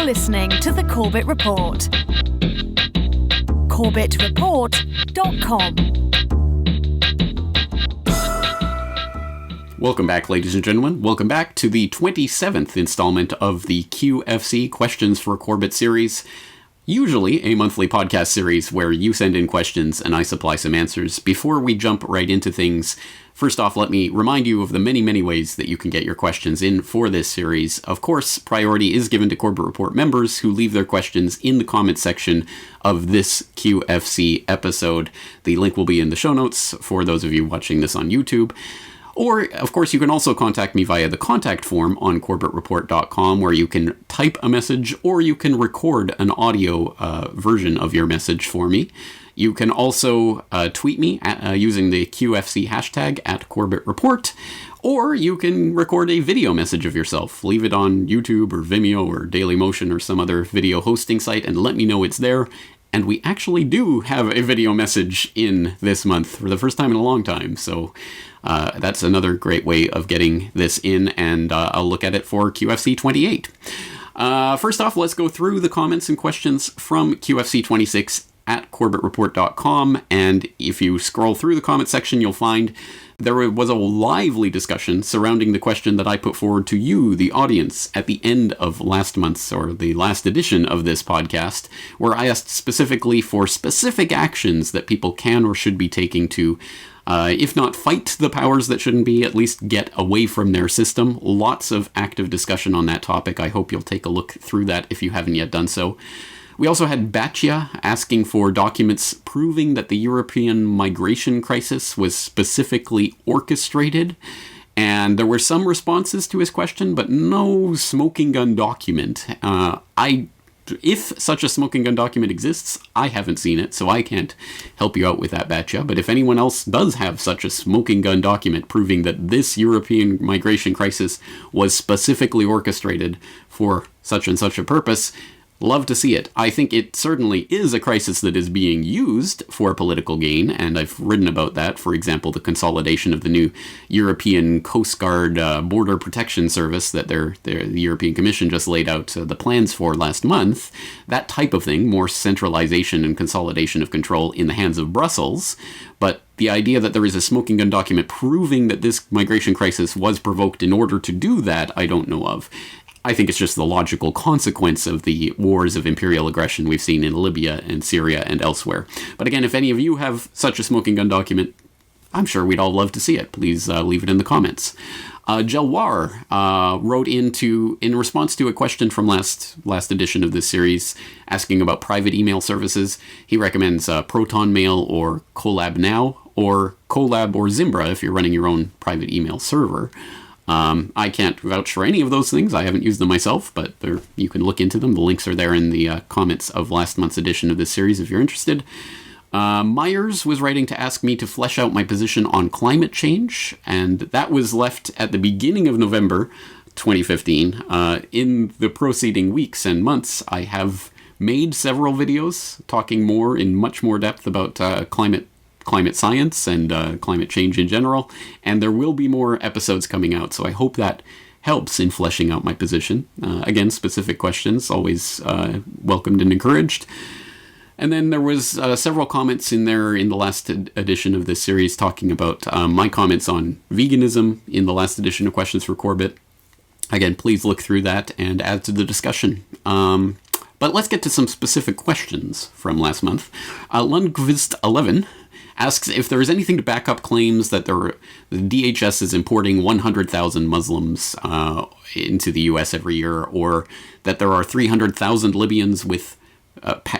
You're listening to The Corbett Report. CorbettReport.com. Welcome back, ladies and gentlemen. Welcome back to the 27th installment of the QFC Questions for Corbett series. Usually a monthly podcast series where you send in questions and I supply some answers. Before we jump right into things, first off, let me remind you of the many ways that you can get your questions in for this series. Of course, priority is given to Corbett Report members who leave their questions in the comments section of this QFC episode. The link will be in the show notes for those of you watching this on YouTube. Or, of course, you can also contact me via the contact form on CorbettReport.com, where you can type a message or you can record an audio version of your message for me. You can also tweet me using the QFC hashtag at Corbett Report, or you can record a video message of yourself. Leave it on YouTube or Vimeo or Dailymotion or some other video hosting site and let me know it's there. And we actually do have a video message in this month for the first time in a long time, so that's another great way of getting this in, and I'll look at it for QFC 28. First off, let's go through the comments and questions from QFC 26 at CorbettReport.com, and if you scroll through the comment section, you'll find there was a lively discussion surrounding the question that I put forward to you, the audience, at the end of last month's, or the last edition of this podcast, where I asked specifically for specific actions that people can or should be taking to, if not fight the powers that shouldn't be, at least get away from their system. Lots of active discussion on that topic. I hope you'll take a look through that if you haven't yet done so. We also had Batya asking for documents proving that the European migration crisis was specifically orchestrated, and there were some responses to his question, but no smoking gun document. If such a smoking gun document exists, I haven't seen it, so I can't help you out with that, Batya. But if anyone else does have such a smoking gun document proving that this European migration crisis was specifically orchestrated for such and such a purpose, love to see it. I think it certainly is a crisis that is being used for political gain, and I've written about that. For example, the consolidation of the new European Coast Guard Border Protection Service that the European Commission just laid out the plans for last month. That type of thing, more centralization and consolidation of control in the hands of Brussels. But the idea that there is a smoking gun document proving that this migration crisis was provoked in order to do that, I don't know of. I think it's just the logical consequence of the wars of imperial aggression we've seen in Libya and Syria and elsewhere. But again, if any of you have such a smoking gun document, I'm sure we'd all love to see it. Please leave it in the comments. Jalwar wrote in response to a question from last edition of this series, asking about private email services. He recommends Proton Mail or Collab Now, or Collab or Zimbra if you're running your own private email server. I can't vouch for any of those things. I haven't used them myself, but you can look into them. The links are there in the comments of last month's edition of this series if you're interested. Myers was writing to ask me to flesh out my position on climate change, and that was left at the beginning of November 2015. In the preceding weeks and months, I have made several videos talking in much more depth about climate science and climate change in general, and there will be more episodes coming out, so I hope that helps in fleshing out my position. Again, specific questions, always welcomed and encouraged. And then there was several comments in there in the last edition of this series talking about my comments on veganism in the last edition of Questions for Corbett. Again, please look through that and add to the discussion. But let's get to some specific questions from last month. Lundqvist11 asks if there is anything to back up claims that the DHS is importing 100,000 Muslims into the U.S. every year, or that there are 300,000 Libyans with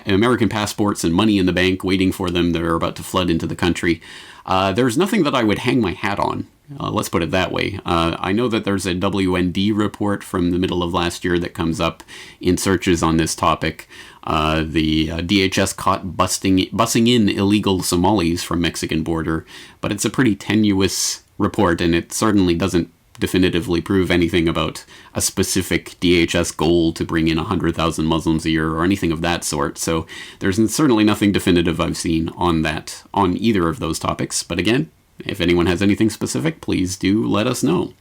American passports and money in the bank waiting for them that are about to flood into the country. There's nothing that I would hang my hat on. Let's put it that way. I know that there's a WND report from the middle of last year that comes up in searches on this topic. The DHS caught bussing in illegal Somalis from Mexican border, but it's a pretty tenuous report, and it certainly doesn't definitively prove anything about a specific DHS goal to bring in 100,000 Muslims a year or anything of that sort. So there's certainly nothing definitive I've seen on either of those topics. But again, if anyone has anything specific, please do let us know.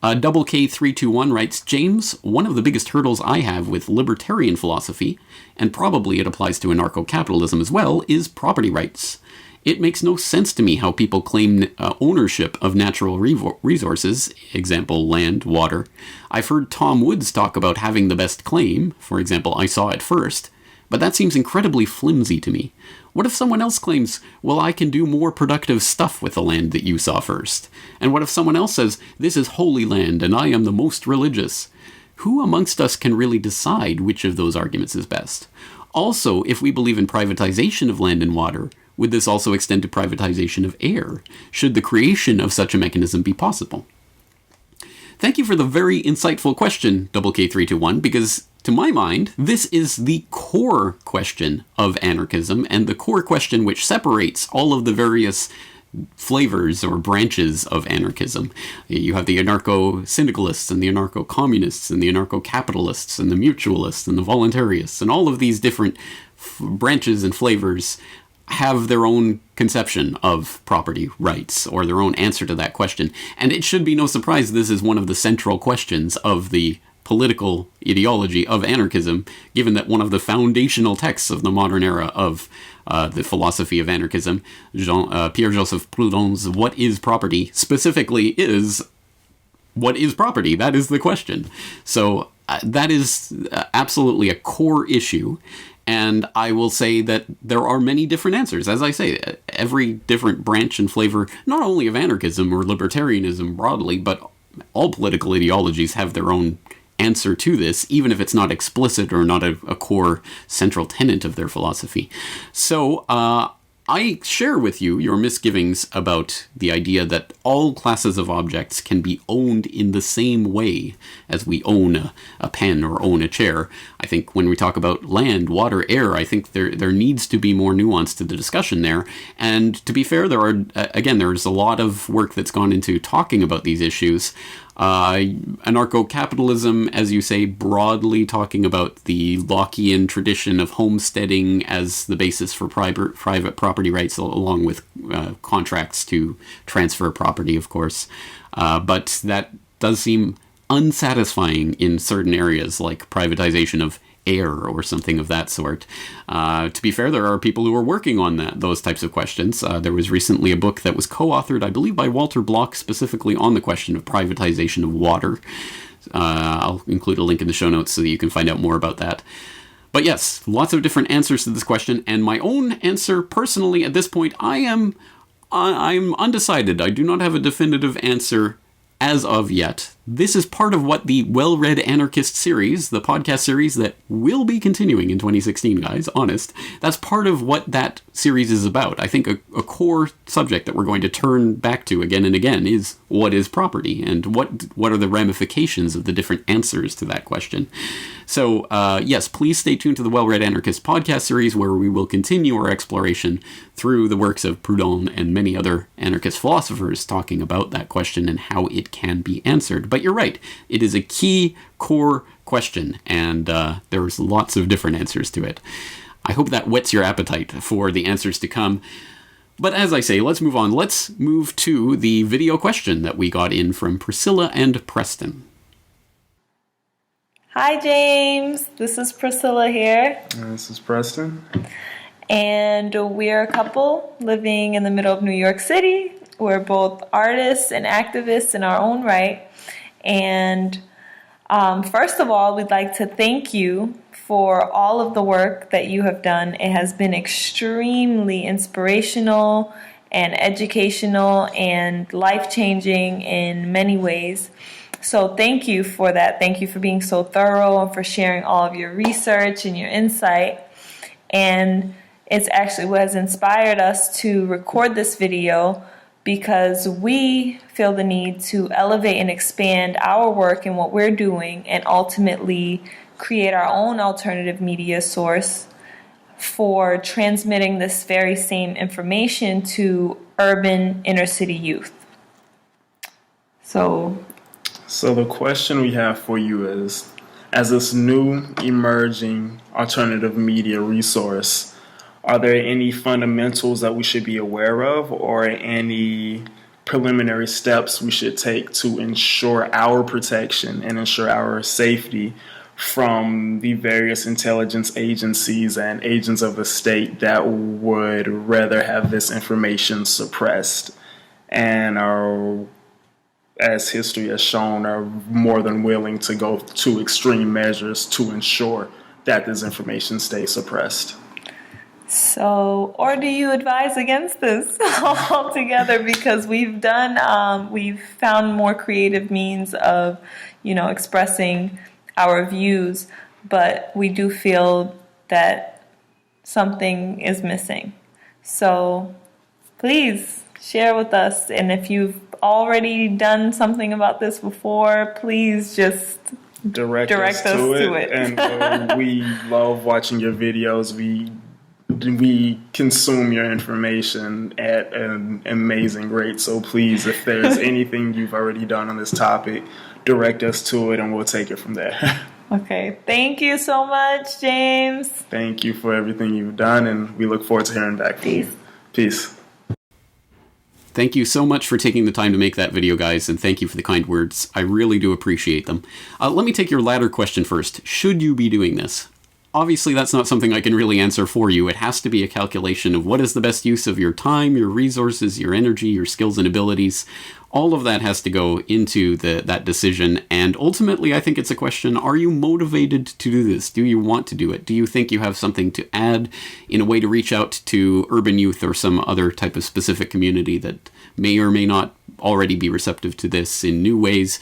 Double K321 writes, James, one of the biggest hurdles I have with libertarian philosophy, and probably it applies to anarcho-capitalism as well, is property rights. It makes no sense to me how people claim ownership of natural resources, example, land, water. I've heard Tom Woods talk about having the best claim, for example, I saw it first, but that seems incredibly flimsy to me. What if someone else claims, well, I can do more productive stuff with the land that you saw first? And what if someone else says, this is holy land and I am the most religious? Who amongst us can really decide which of those arguments is best? Also, if we believe in privatization of land and water, would this also extend to privatization of air? Should the creation of such a mechanism be possible? Thank you for the very insightful question, Double K321, because to my mind, this is the core question of anarchism and the core question which separates all of the various flavors or branches of anarchism. You have the anarcho-syndicalists and the anarcho-communists and the anarcho-capitalists and the mutualists and the voluntarists, and all of these different branches and flavors have their own conception of property rights or their own answer to that question. And it should be no surprise this is one of the central questions of the political ideology of anarchism, given that one of the foundational texts of the modern era of the philosophy of anarchism, Pierre-Joseph Proudhon's What is Property, specifically is, what is property? That is the question. So that is absolutely a core issue. And I will say that there are many different answers. As I say, every different branch and flavor, not only of anarchism or libertarianism broadly, but all political ideologies have their own answer to this, even if it's not explicit or not a core central tenet of their philosophy. So I share with you your misgivings about the idea that all classes of objects can be owned in the same way as we own a pen or own a chair. I think when we talk about land, water, air, I think there needs to be more nuance to the discussion there. And to be fair, there's a lot of work that's gone into talking about these issues. Anarcho-capitalism, as you say, broadly talking about the Lockean tradition of homesteading as the basis for private property rights, along with contracts to transfer property, of course. But that does seem unsatisfying in certain areas, like privatization of air or something of that sort. To be fair, there are people who are working on those types of questions. There was recently a book that was co-authored, I believe, by Walter Block, specifically on the question of privatization of water. I'll include a link in the show notes so that you can find out more about that. But yes, lots of different answers to this question, and my own answer personally at this point, I'm undecided. I do not have a definitive answer as of yet. This is part of what the Well-Read Anarchist series, the podcast series that will be continuing in 2016, guys, honest, that's part of what that series is about. I think a core subject that we're going to turn back to again and again is what is property, and what are the ramifications of the different answers to that question. So, yes, please stay tuned to the Well-Read Anarchist podcast series, where we will continue our exploration through the works of Proudhon and many other anarchist philosophers talking about that question and how it can be answered. But you're right, it is a key core question, and there's lots of different answers to it. I hope that whets your appetite for the answers to come. But as I say, let's move on. Let's move to the video question that we got in from Priscilla and Preston. Hi, James. This is Priscilla here. This is Preston. And we're a couple living in the middle of New York City. We're both artists and activists in our own right. And first of all, we'd like to thank you for all of the work that you have done. It has been extremely inspirational and educational and life-changing in many ways. So thank you for that. Thank you for being so thorough and for sharing all of your research and your insight. And it's actually what has inspired us to record this video, because we feel the need to elevate and expand our work and what we're doing, and ultimately create our own alternative media source for transmitting this very same information to urban inner city youth. So the question we have for you is, as this new emerging alternative media resource, are there any fundamentals that we should be aware of, or any preliminary steps we should take to ensure our protection and ensure our safety from the various intelligence agencies and agents of the state that would rather have this information suppressed and are, as history has shown, are more than willing to go to extreme measures to ensure that this information stays suppressed. So, or do you advise against this altogether? Because we've found more creative means of, expressing our views, but we do feel that something is missing. So, please share with us. And if you've already done something about this before, please just direct us to it. And we love watching your videos. We consume your information at an amazing rate. So please, if there's anything you've already done on this topic, direct us to it and we'll take it from there. Okay. Thank you so much, James. Thank you for everything you've done, and we look forward to hearing back from you. Peace. Thank you so much for taking the time to make that video, guys, and thank you for the kind words. I really do appreciate them. Let me take your latter question first. Should you be doing this? Obviously, that's not something I can really answer for you. It has to be a calculation of what is the best use of your time, your resources, your energy, your skills and abilities. All of that has to go into that decision, and ultimately I think it's a question, are you motivated to do this? Do you want to do it? Do you think you have something to add in a way to reach out to urban youth or some other type of specific community that may or may not already be receptive to this in new ways?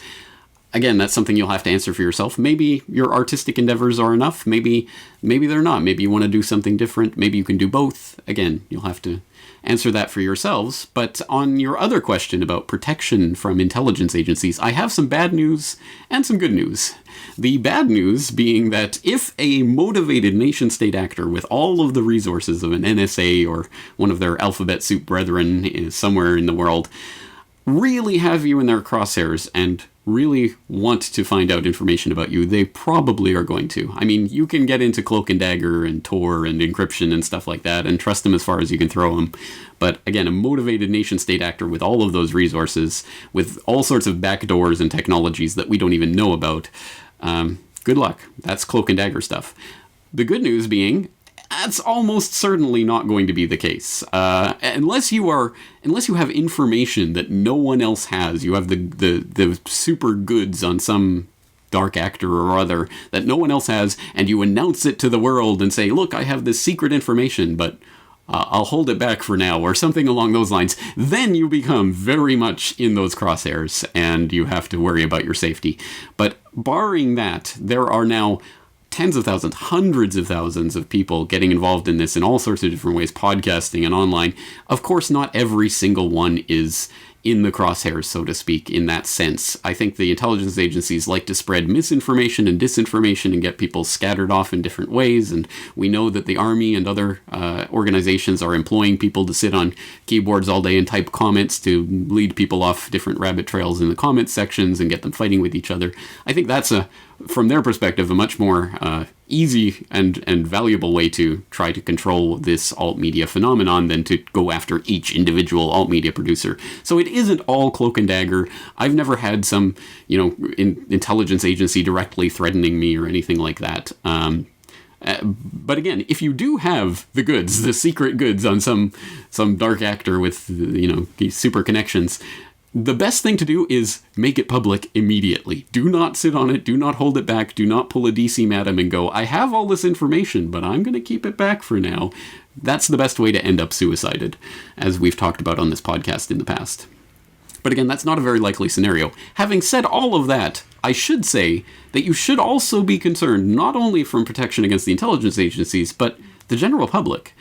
Again, that's something you'll have to answer for yourself. Maybe your artistic endeavors are enough. Maybe they're not. Maybe you want to do something different. Maybe you can do both. Again, you'll have to answer that for yourselves. But on your other question about protection from intelligence agencies, I have some bad news and some good news. The bad news being that if a motivated nation-state actor with all of the resources of an NSA or one of their alphabet soup brethren is somewhere in the world really have you in their crosshairs and really want to find out information about you, they probably are going to. I mean, you can get into Cloak and Dagger and Tor and encryption and stuff like that and trust them as far as you can throw them. But again, a motivated nation-state actor with all of those resources, with all sorts of backdoors and technologies that we don't even know about, good luck. That's Cloak and Dagger stuff. The good news being, that's almost certainly not going to be the case. Unless you have information that no one else has, you have the super goods on some dark actor or other that no one else has, and you announce it to the world and say, look, I have this secret information, but I'll hold it back for now, or something along those lines, then you become very much in those crosshairs, and you have to worry about your safety. But barring that, there are now tens of thousands, hundreds of thousands of people getting involved in this in all sorts of different ways, podcasting and online. Of course, not every single one is in the crosshairs, so to speak, in that sense. I think the intelligence agencies like to spread misinformation and disinformation and get people scattered off in different ways, and we know that the Army and other organizations are employing people to sit on keyboards all day and type comments to lead people off different rabbit trails in the comment sections and get them fighting with each other. I think that's from their perspective, a much more easy and valuable way to try to control this alt media phenomenon than to go after each individual alt media producer. So it isn't all Cloak and Dagger. I've never had some, intelligence agency directly threatening me or anything like that. But again, if you do have the goods, the secret goods on some dark actor with, these super connections, the best thing to do is make it public immediately. Do not sit on it. Do not hold it back. Do not pull a DC madam and go, I have all this information, but I'm going to keep it back for now. That's the best way to end up suicided, as we've talked about on this podcast in the past. But again, that's not a very likely scenario. Having said all of that, I should say that you should also be concerned not only from protection against the intelligence agencies, but the general public.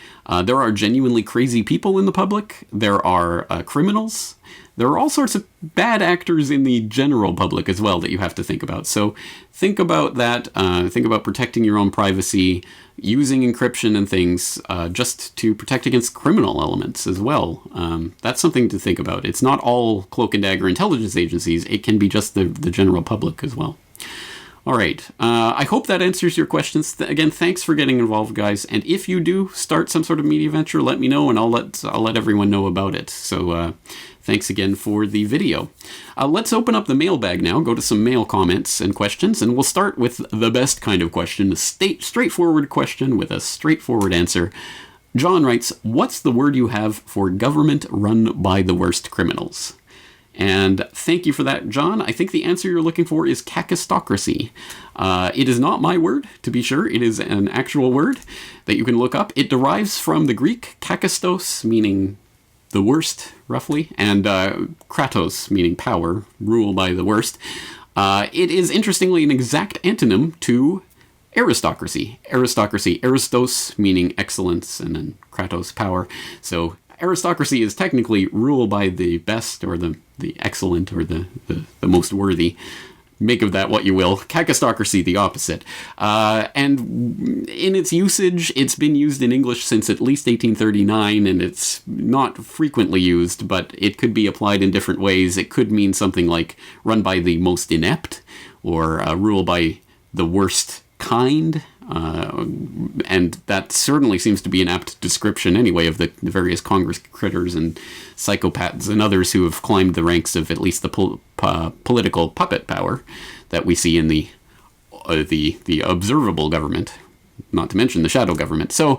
There are genuinely crazy people in the public. There are criminals. There are all sorts of bad actors in the general public as well that you have to think about. So think about that. Think about protecting your own privacy, using encryption and things just to protect against criminal elements as well. That's something to think about. It's not all Cloak and Dagger intelligence agencies. It can be just the general public as well. All right. I hope that answers your questions. Again, thanks for getting involved, guys. And if you do start some sort of media venture, let me know, and I'll let everyone know about it. So Thanks again for the video. Let's open up the mailbag now, go to some mail comments and questions, and we'll start with the best kind of question, a straightforward question with a straightforward answer. John writes, what's the word you have for government run by the worst criminals? And thank you for that, John. I think the answer you're looking for is kakistocracy. It is not my word, to be sure. It is an actual word that you can look up. It derives from the Greek kakistos, meaning the worst, roughly, and kratos, meaning power, rule by the worst. It is, interestingly, an exact antonym to aristocracy. Aristos, meaning excellence, and then kratos, power. So aristocracy is technically rule by the best, or the excellent, or the most worthy. Make of that what you will. Kakistocracy, the opposite. And in its usage, it's been used in English since at least 1839, and it's not frequently used, but it could be applied in different ways. It could mean something like run by the most inept, or rule by the worst kind. And that certainly seems to be an apt description anyway of the various Congress critters and psychopaths and others who have climbed the ranks of at least the political puppet power that we see in the observable government, not to mention the shadow government. So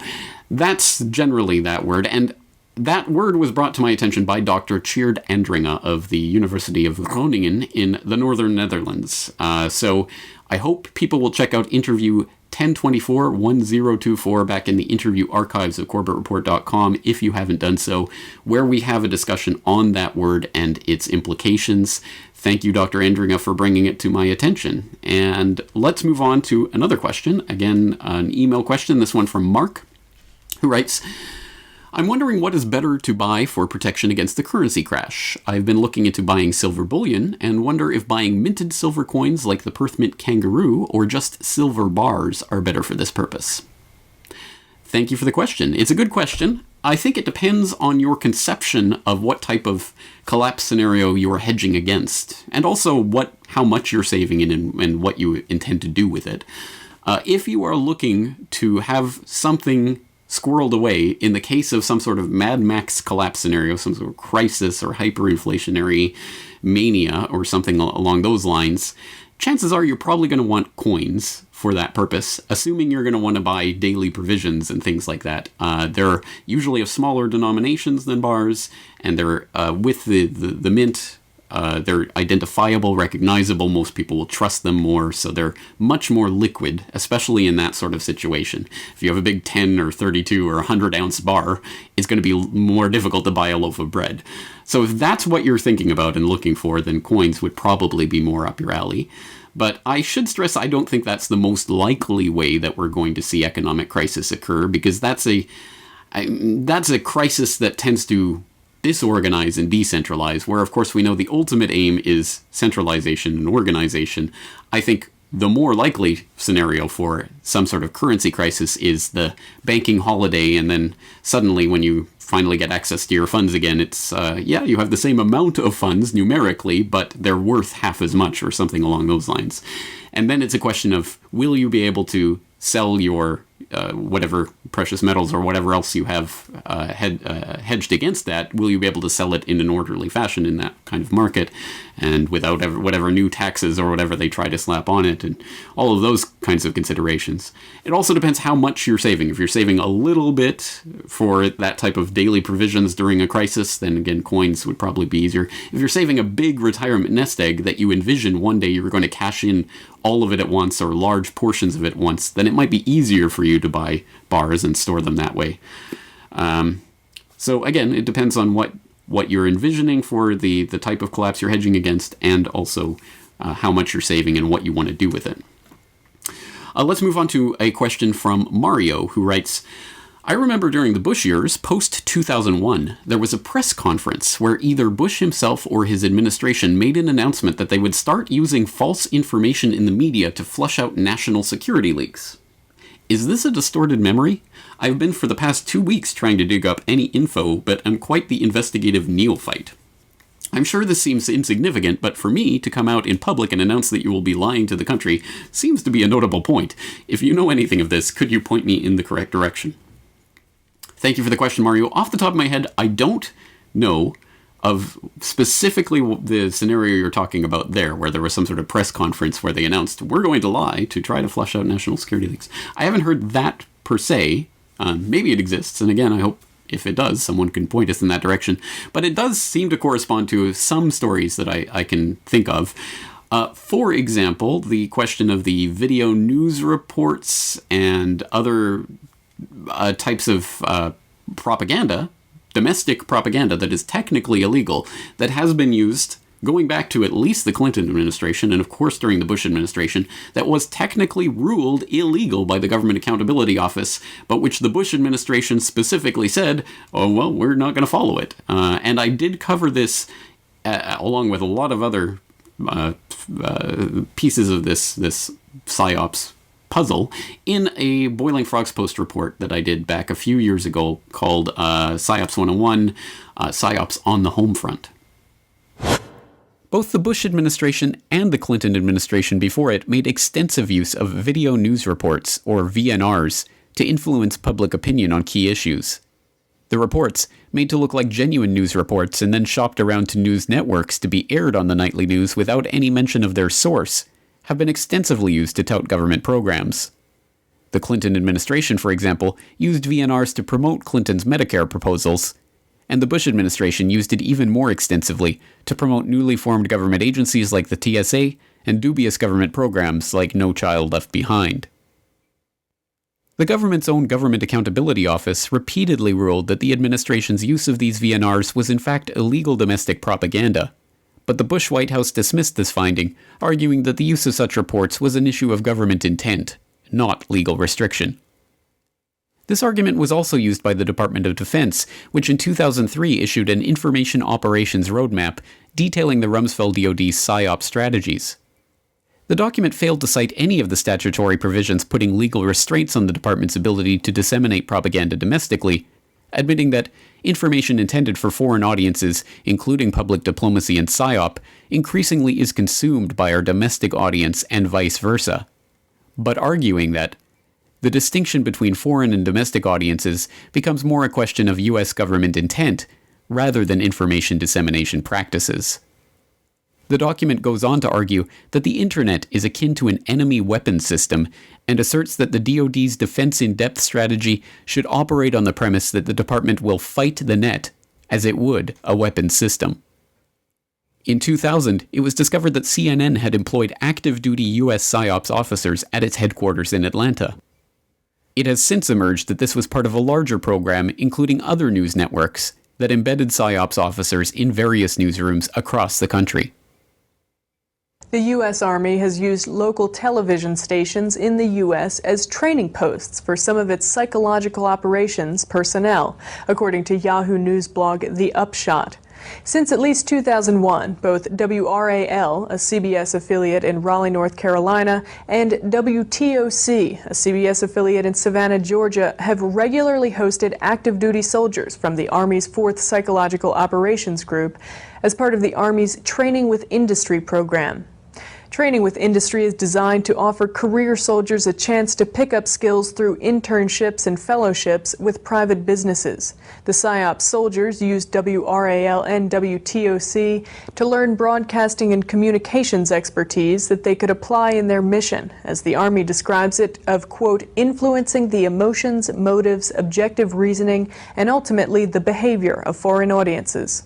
that's generally that word, and that word was brought to my attention by Dr. Tjeerd Andringa of the University of Groningen in the northern Netherlands. So I hope people will check out interview 1024-1024 back in the interview archives of CorbettReport.com if you haven't done so, where we have a discussion on that word and its implications. Thank you, Dr. Andringa, for bringing it to my attention. And let's move on to another question. Again, an email question, this one from Mark, who writes, I'm wondering what is better to buy for protection against the currency crash. I've been looking into buying silver bullion and wonder if buying minted silver coins like the Perth Mint Kangaroo or just silver bars are better for this purpose. Thank you for the question. It's a good question. I think it depends on your conception of what type of collapse scenario you're hedging against, and also how much you're saving in and what you intend to do with it. If you are looking to have something squirreled away in the case of some sort of Mad Max collapse scenario, some sort of crisis or hyperinflationary mania or something along those lines, chances are you're probably going to want coins for that purpose, assuming you're going to want to buy daily provisions and things like that. They're usually of smaller denominations than bars, and they're with the mint. They're identifiable, recognizable. Most people will trust them more, so they're much more liquid, especially in that sort of situation. If you have a big 10 or 32 or 100-ounce bar, it's going to be more difficult to buy a loaf of bread. So if that's what you're thinking about and looking for, then coins would probably be more up your alley. But I should stress I don't think that's the most likely way that we're going to see economic crisis occur, because that's a crisis that tends to disorganize and decentralize, where of course we know the ultimate aim is centralization and organization. I think the more likely scenario for some sort of currency crisis is the banking holiday, and then suddenly when you finally get access to your funds again, it's, you have the same amount of funds numerically, but they're worth half as much or something along those lines. And then it's a question of, will you be able to sell your whatever precious metals or whatever else you have hedged against that, will you be able to sell it in an orderly fashion in that kind of market and without whatever new taxes or whatever they try to slap on it, and all of those kinds of considerations. It also depends how much you're saving. If you're saving a little bit for that type of daily provisions during a crisis, then again, coins would probably be easier. If you're saving a big retirement nest egg that you envision one day you're going to cash in all of it at once or large portions of it once, then it might be easier for you to buy bars and store them that way. So again, it depends on what you're envisioning for the type of collapse you're hedging against, and also how much you're saving and what you want to do with it. Let's move on to a question from Mario, who writes, I remember during the Bush years, post-2001, there was a press conference where either Bush himself or his administration made an announcement that they would start using false information in the media to flush out national security leaks. Is this a distorted memory? I've been for the past 2 weeks trying to dig up any info, but I'm quite the investigative neophyte. I'm sure this seems insignificant, but for me to come out in public and announce that you will be lying to the country seems to be a notable point. If you know anything of this, could you point me in the correct direction? Thank you for the question, Mario. Off the top of my head, I don't know of specifically the scenario you're talking about there, where there was some sort of press conference where they announced, we're going to lie to try to flush out national security leaks. I haven't heard that per se. Maybe it exists, and again, I hope if it does, someone can point us in that direction. But it does seem to correspond to some stories that I can think of. For example, the question of the video news reports and other types of propaganda, domestic propaganda that is technically illegal, that has been used going back to at least the Clinton administration, and of course during the Bush administration, that was technically ruled illegal by the Government Accountability Office, but which the Bush administration specifically said, oh, well, we're not going to follow it. And I did cover this, along with a lot of other pieces of this PSYOPs puzzle, in a Boiling Frogs Post report that I did back a few years ago called PSYOPs 101, PSYOPs on the Home Front. Both the Bush administration and the Clinton administration before it made extensive use of video news reports, or VNRs, to influence public opinion on key issues. The reports, made to look like genuine news reports and then shopped around to news networks to be aired on the nightly news without any mention of their source, have been extensively used to tout government programs. The Clinton administration, for example, used VNRs to promote Clinton's Medicare proposals, and the Bush administration used it even more extensively to promote newly formed government agencies like the TSA and dubious government programs like No Child Left Behind. The government's own Government Accountability Office repeatedly ruled that the administration's use of these VNRs was in fact illegal domestic propaganda, but the Bush White House dismissed this finding, arguing that the use of such reports was an issue of government intent, not legal restriction. This argument was also used by the Department of Defense, which in 2003 issued an Information Operations Roadmap detailing the Rumsfeld DoD's PSYOP strategies. The document failed to cite any of the statutory provisions putting legal restraints on the department's ability to disseminate propaganda domestically, admitting that information intended for foreign audiences, including public diplomacy and PSYOP, increasingly is consumed by our domestic audience and vice versa, but arguing that the distinction between foreign and domestic audiences becomes more a question of U.S. government intent rather than information dissemination practices. The document goes on to argue that the internet is akin to an enemy weapons system and asserts that the DoD's defense in-depth strategy should operate on the premise that the department will fight the net as it would a weapons system. In 2000, it was discovered that CNN had employed active-duty U.S. PSYOPs officers at its headquarters in Atlanta. It has since emerged that this was part of a larger program including other news networks that embedded PSYOPs officers in various newsrooms across the country. The U.S. Army has used local television stations in the U.S. as training posts for some of its psychological operations personnel, according to Yahoo News blog The Upshot. Since at least 2001, both WRAL, a CBS affiliate in Raleigh, North Carolina, and WTOC, a CBS affiliate in Savannah, Georgia, have regularly hosted active-duty soldiers from the Army's 4th Psychological Operations Group as part of the Army's Training with Industry program. Training with Industry is designed to offer career soldiers a chance to pick up skills through internships and fellowships with private businesses. The PSYOP soldiers used WRAL and WTOC to learn broadcasting and communications expertise that they could apply in their mission, as the Army describes it, of, quote, influencing the emotions, motives, objective reasoning, and ultimately the behavior of foreign audiences.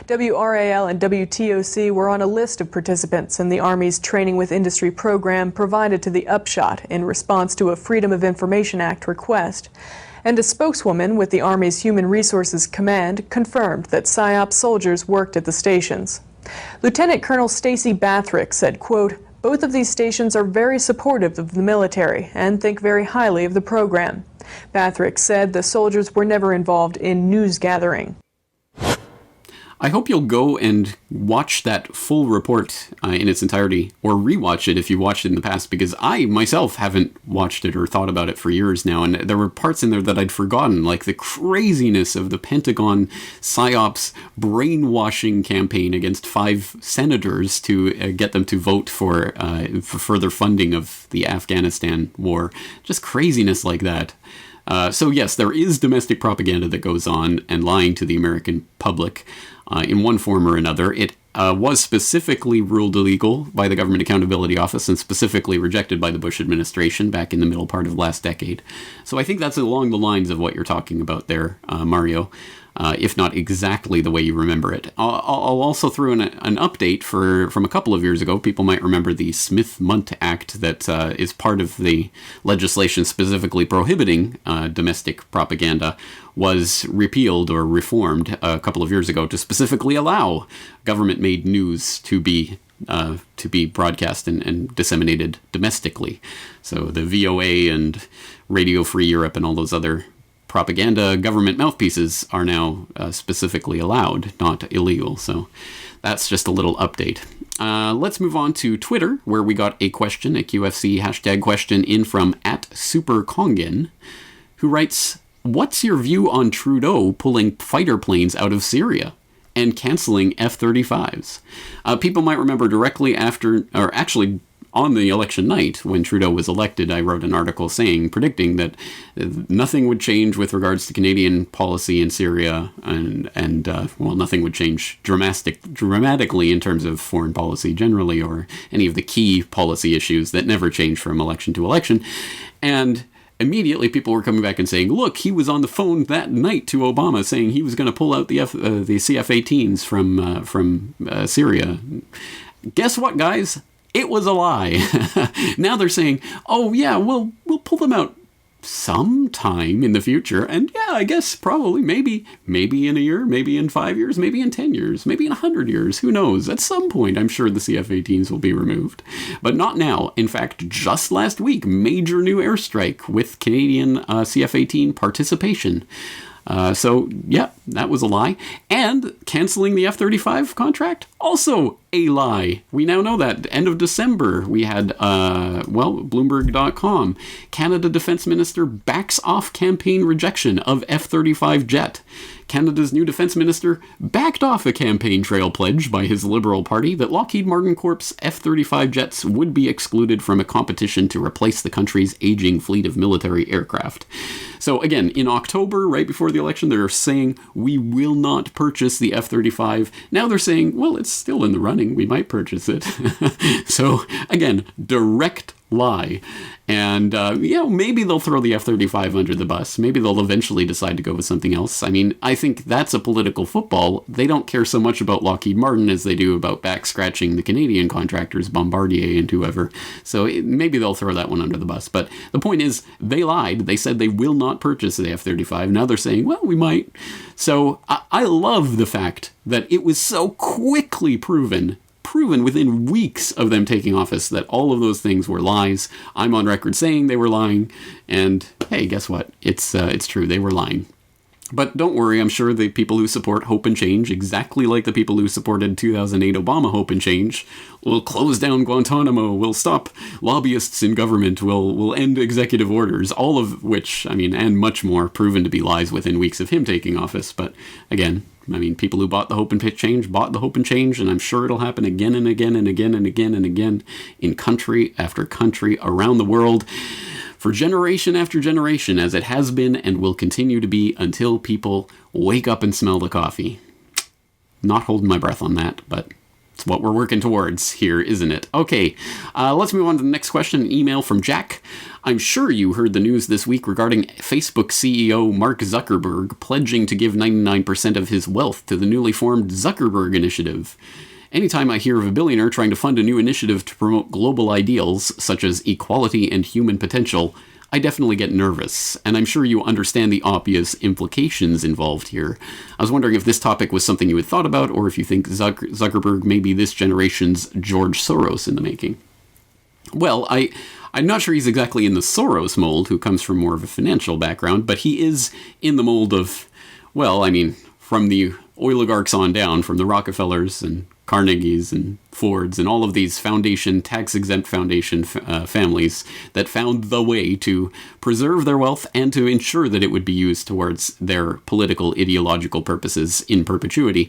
WRAL and WTOC were on a list of participants in the Army's Training with Industry program provided to The Upshot in response to a Freedom of Information Act request, and a spokeswoman with the Army's Human Resources Command confirmed that PSYOP soldiers worked at the stations. Lieutenant Colonel Stacy Bathrick said, quote, both of these stations are very supportive of the military and think very highly of the program. Bathrick said the soldiers were never involved in news gathering. I hope you'll go and watch that full report in its entirety, or rewatch it if you watched it in the past, because I myself haven't watched it or thought about it for years now, and there were parts in there that I'd forgotten, like the craziness of the Pentagon PSYOPs brainwashing campaign against 5 senators to get them to vote for further funding of the Afghanistan war. Just craziness like that. So yes, there is domestic propaganda that goes on and lying to the American public in one form or another. It was specifically ruled illegal by the Government Accountability Office and specifically rejected by the Bush administration back in the middle part of last decade. So I think that's along the lines of what you're talking about there, Mario. If not exactly the way you remember it. I'll also throw in an update from a couple of years ago. People might remember the Smith-Mundt Act that is part of the legislation specifically prohibiting domestic propaganda was repealed or reformed a couple of years ago to specifically allow government-made news to be broadcast and disseminated domestically. So the VOA and Radio Free Europe and all those other propaganda government mouthpieces are now specifically allowed, not illegal. So that's just a little update. Let's move on to Twitter, where we got a question, a QFC hashtag question in from @SuperKongen, who writes, "What's your view on Trudeau pulling fighter planes out of Syria and canceling F-35s?" People might remember directly after, or actually on the election night, when Trudeau was elected, I wrote an article predicting that nothing would change with regards to Canadian policy in Syria, and nothing would change dramatically in terms of foreign policy generally, or any of the key policy issues that never change from election to election. And immediately people were coming back and saying, look, he was on the phone that night to Obama saying he was going to pull out the CF-18s from Syria. Guess what, guys? It was a lie. Now they're saying, oh yeah, we'll pull them out sometime in the future. And yeah, I guess probably, maybe in a year, maybe in 5 years, maybe in 10 years, maybe in 100 years. Who knows? At some point, I'm sure the CF-18s will be removed. But not now. In fact, just last week, major new airstrike with Canadian CF-18 participation. So, yeah, that was a lie. And canceling the F-35 contract? Also a lie. We now know that. End of December, we had, Bloomberg.com. Canada Defense Minister backs off campaign rejection of F-35 jet. Canada's new defense minister backed off a campaign trail pledge by his Liberal Party that Lockheed Martin Corp's F-35 jets would be excluded from a competition to replace the country's aging fleet of military aircraft. So again, in October, right before the election, they're saying, we will not purchase the F-35. Now they're saying, well, it's still in the running. We might purchase it. So again, direct lie. And, maybe they'll throw the F-35 under the bus. Maybe they'll eventually decide to go with something else. I mean, I think that's a political football. They don't care so much about Lockheed Martin as they do about back-scratching the Canadian contractors, Bombardier and whoever. So maybe they'll throw that one under the bus. But the point is, they lied. They said they will not purchase the F-35. Now they're saying, well, we might. So I love the fact that it was so quickly proven within weeks of them taking office that all of those things were lies. I'm on record saying they were lying, and hey, guess what? It's true, they were lying. But don't worry, I'm sure the people who support Hope and Change, exactly like the people who supported 2008 Obama Hope and Change, will close down Guantanamo, will stop lobbyists in government, will end executive orders, all of which, and much more, proven to be lies within weeks of him taking office. But again, people who bought the Hope and Change bought the Hope and Change, and I'm sure it'll happen again and again and again and again and again in country after country around the world for generation after generation, as it has been and will continue to be until people wake up and smell the coffee. Not holding my breath on that, but it's what we're working towards here, isn't it? Okay, let's move on to the next question. An email from Jack. I'm sure you heard the news this week regarding Facebook CEO Mark Zuckerberg pledging to give 99% of his wealth to the newly formed Zuckerberg Initiative. Anytime I hear of a billionaire trying to fund a new initiative to promote global ideals, such as equality and human potential, I definitely get nervous, and I'm sure you understand the obvious implications involved here. I was wondering if this topic was something you had thought about, or if you think Zuckerberg may be this generation's George Soros in the making. Well, I'm not sure he's exactly in the Soros mold, who comes from more of a financial background, but he is in the mold of, from the oligarchs on down, from the Rockefellers and Carnegies and Fords and all of these foundation, tax-exempt foundation families that found the way to preserve their wealth and to ensure that it would be used towards their political, ideological purposes in perpetuity.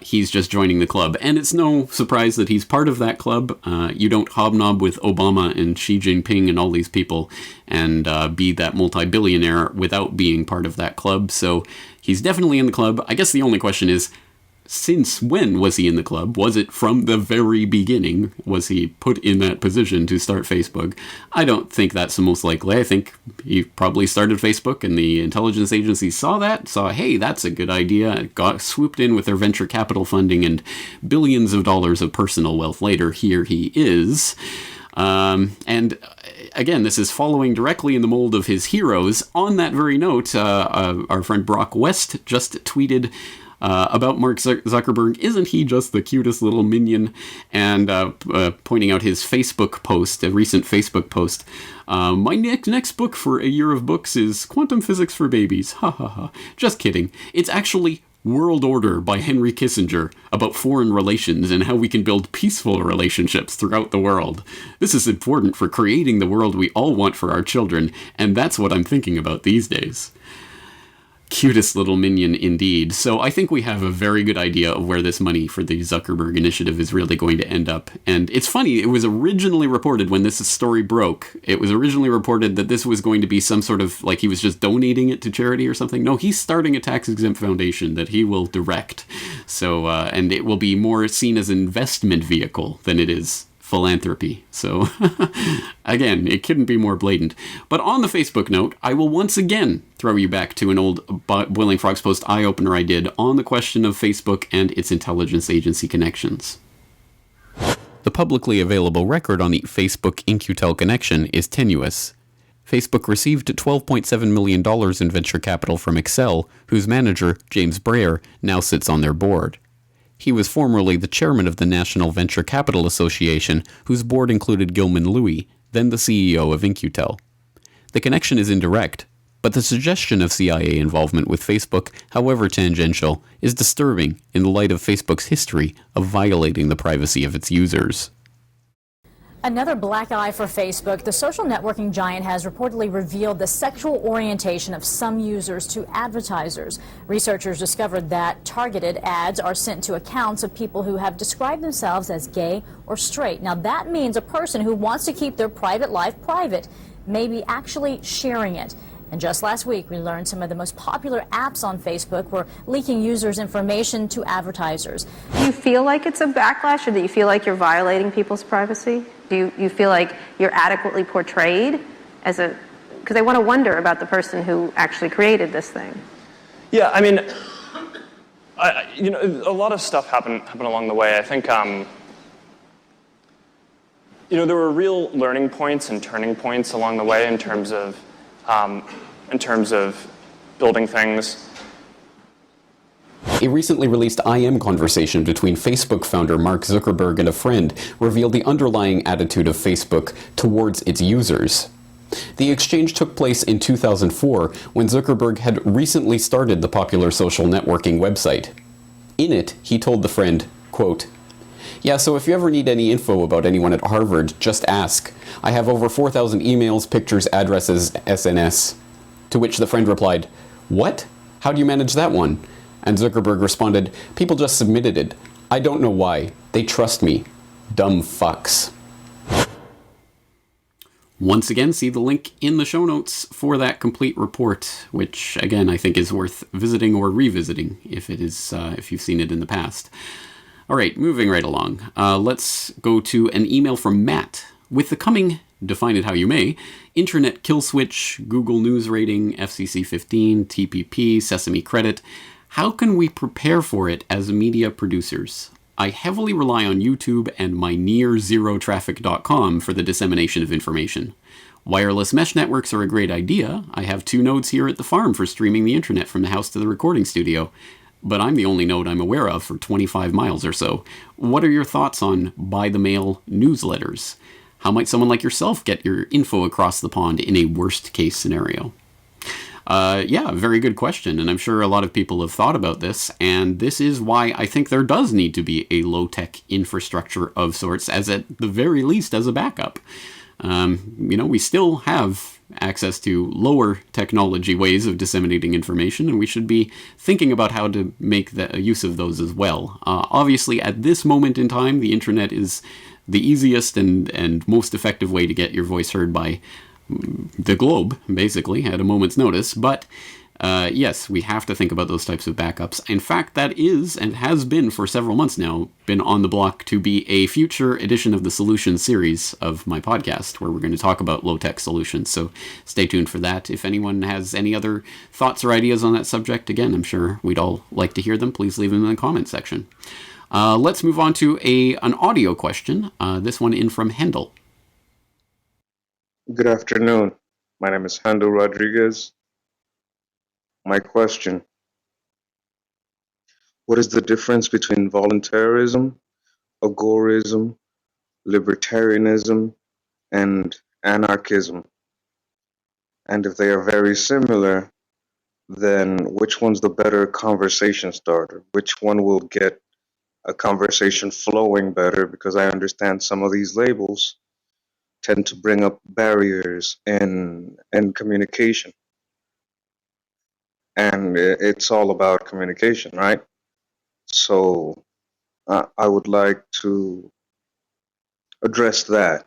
He's just joining the club. And it's no surprise that he's part of that club. You don't hobnob with Obama and Xi Jinping and all these people and be that multi-billionaire without being part of that club. So he's definitely in the club. I guess the only question is, since when was he in the club? Was it from the very beginning? Was he put in that position to start Facebook? I don't think that's the most likely. I think he probably started Facebook and the intelligence agency saw, hey, that's a good idea, got swooped in with their venture capital funding, and billions of dollars of personal wealth later, here he is. And again, this is following directly in the mold of his heroes. On that very note, our friend Brock West just tweeted about Mark Zuckerberg. Isn't he just the cutest little minion? And pointing out his Facebook post, a recent Facebook post. My next book for a year of books is Quantum Physics for Babies. Ha ha ha. Just kidding. It's actually World Order by Henry Kissinger, about foreign relations and how we can build peaceful relationships throughout the world. This is important for creating the world we all want for our children, and that's what I'm thinking about these days. Cutest little minion indeed. So I think we have a very good idea of where this money for the Zuckerberg initiative is really going to end up. And it's funny, it was originally reported when this story broke, it was originally reported that this was going to be some sort of, like he was just donating it to charity or something. No, he's starting a tax-exempt foundation that he will direct. So, and it will be more seen as an investment vehicle than it is philanthropy. So, again, it couldn't be more blatant. But on the Facebook note, I will once again throw you back to an old Boiling Frogs Post eye-opener I did on the question of Facebook and its intelligence agency connections. The publicly available record on the Facebook In-Q-Tel connection is tenuous. Facebook received $12.7 million in venture capital from Excel, whose manager, James Breyer, now sits on their board. He was formerly the chairman of the National Venture Capital Association, whose board included Gilman Louie, then the CEO of In-Q-Tel. The connection is indirect, but the suggestion of CIA involvement with Facebook, however tangential, is disturbing in the light of Facebook's history of violating the privacy of its users. Another black eye for Facebook. The social networking giant has reportedly revealed the sexual orientation of some users to advertisers. Researchers discovered that targeted ads are sent to accounts of people who have described themselves as gay or straight. Now, that means a person who wants to keep their private life private may be actually sharing it. And just last week, we learned some of the most popular apps on Facebook were leaking users' information to advertisers. Do you feel like it's a backlash, or do you feel like you're violating people's privacy? Do you feel like you're adequately portrayed as a... Because I want to wonder about the person who actually created this thing. Yeah, I mean, a lot of stuff happened along the way. I think, there were real learning points and turning points along the way in terms of building things. A recently released IM conversation between Facebook founder Mark Zuckerberg and a friend revealed the underlying attitude of Facebook towards its users. The exchange took place in 2004 when Zuckerberg had recently started the popular social networking website. In it, he told the friend, quote, "Yeah, so if you ever need any info about anyone at Harvard, just ask. I have over 4,000 emails, pictures, addresses, SNS." To which the friend replied, "What? How do you manage that one?" And Zuckerberg responded, "People just submitted it. I don't know why. They trust me. Dumb fucks." Once again, see the link in the show notes for that complete report, which, again, I think is worth visiting or revisiting if you've seen it in the past. All right, moving right along. Let's go to an email from Matt. With the coming, define it how you may, internet kill switch, Google News rating, FCC 15, TPP, Sesame credit, how can we prepare for it as media producers? I heavily rely on YouTube and my nearzerotraffic.com for the dissemination of information. Wireless mesh networks are a great idea. I have 2 nodes here at the farm for streaming the internet from the house to the recording studio. But I'm the only node I'm aware of for 25 miles or so. What are your thoughts on by-the-mail newsletters? How might someone like yourself get your info across the pond in a worst-case scenario? Yeah, very good question, and I'm sure a lot of people have thought about this, and this is why I think there does need to be a low-tech infrastructure of sorts, as at the very least as a backup. We still have access to lower technology ways of disseminating information, and we should be thinking about how to make use of those as well. Obviously, at this moment in time, the internet is the easiest and most effective way to get your voice heard by the globe, basically, at a moment's notice. But yes, we have to think about those types of backups. In fact, that is, and has been for several months now, been on the block to be a future edition of the Solutions series of my podcast, where we're going to talk about low-tech solutions. So stay tuned for that. If anyone has any other thoughts or ideas on that subject, again, I'm sure we'd all like to hear them. Please leave them in the comment section. Let's move on to an audio question. This one in from Hendel. Good afternoon. My name is Handel Rodriguez. My question: what is the difference between voluntarism, agorism, libertarianism, and anarchism? And if they are very similar, then which one's the better conversation starter? Which one will get a conversation flowing better? Because I understand some of these labels tend to bring up barriers in communication. And it's all about communication, right? So I would like to address that.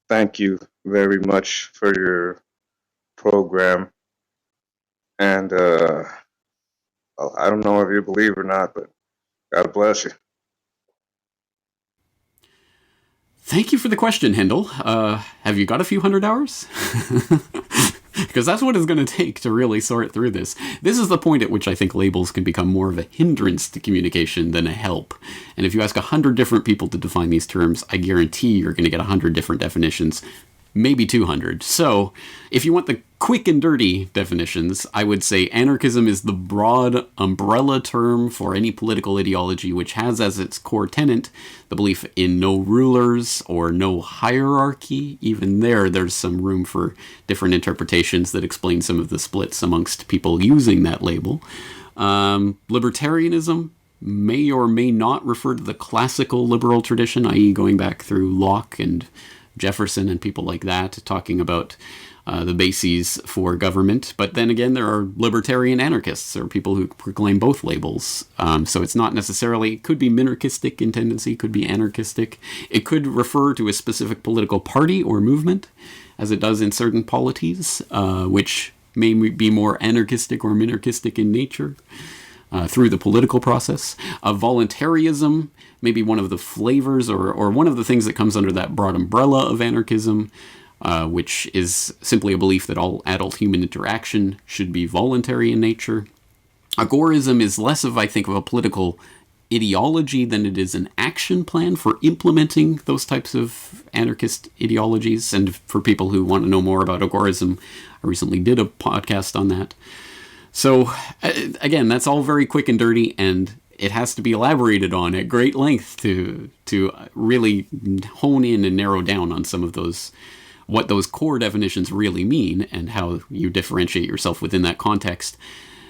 Thank you very much for your program. And well, I don't know if you believe or not, but God bless you. Thank you for the question, Hendel. Have you got a few hundred hours? Because that's what it's going to take to really sort through this. This is the point at which I think labels can become more of a hindrance to communication than a help. And if you ask 100 different people to define these terms, I guarantee you're going to get 100 different definitions, maybe 200. So if you want the quick and dirty definitions, I would say anarchism is the broad umbrella term for any political ideology which has as its core tenet the belief in no rulers or no hierarchy. Even there's some room for different interpretations that explain some of the splits amongst people using that label. Libertarianism may or may not refer to the classical liberal tradition, i.e. going back through Locke and Jefferson and people like that, talking about the bases for government. But then again, there are libertarian anarchists, or people who proclaim both labels. So it's not necessarily, it could be minarchistic in tendency, could be anarchistic. It could refer to a specific political party or movement, as it does in certain polities, which may be more anarchistic or minarchistic in nature. Through the political process. Voluntarism may be one of the flavors or one of the things that comes under that broad umbrella of anarchism, which is simply a belief that all adult human interaction should be voluntary in nature. Agorism is less of, I think, of a political ideology than it is an action plan for implementing those types of anarchist ideologies. And for people who want to know more about agorism, I recently did a podcast on that. So, again, that's all very quick and dirty, and it has to be elaborated on at great length to really hone in and narrow down on some of those, what those core definitions really mean and how you differentiate yourself within that context.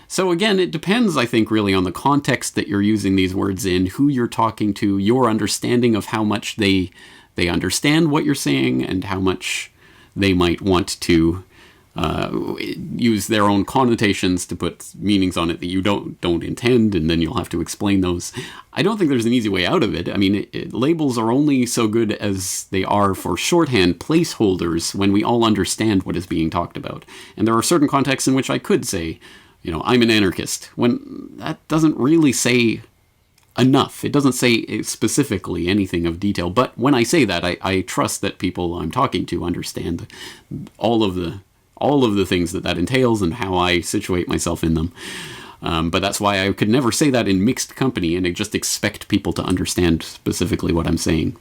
So again, it depends, I think, really on the context that you're using these words in, who you're talking to, your understanding of how much they understand what you're saying and how much they might want to use their own connotations to put meanings on it that you don't intend, and then you'll have to explain those. I don't think there's an easy way out of it. I mean, labels are only so good as they are for shorthand placeholders when we all understand what is being talked about. And there are certain contexts in which I could say, I'm an anarchist, when that doesn't really say enough. It doesn't say specifically anything of detail. But when I say that, I trust that people I'm talking to understand all of the things that entails and how I situate myself in them. But that's why I could never say that in mixed company and I just expect people to understand specifically what I'm saying.